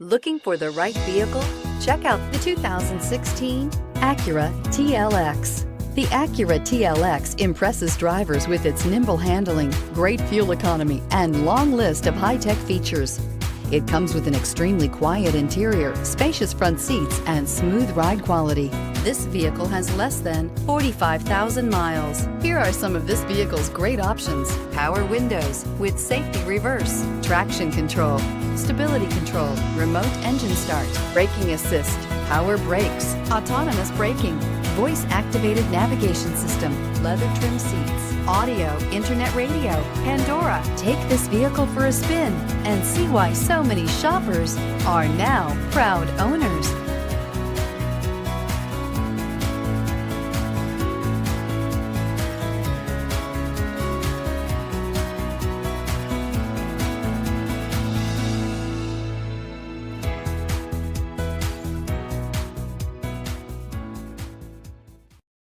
Looking for the right vehicle? Check out the 2016 Acura TLX. The Acura TLX impresses drivers with its nimble handling, great fuel economy, and long list of high-tech features. It comes with an extremely quiet interior, spacious front seats, and smooth ride quality. This vehicle has less than 45,000 miles. Here are some of this vehicle's great options: power windows with safety reverse, traction control, stability control, remote engine start, braking assist, power brakes, autonomous braking, voice-activated navigation system, leather trim seats, audio, internet radio, Pandora. Take this vehicle for a spin and see why so many shoppers are now proud owners.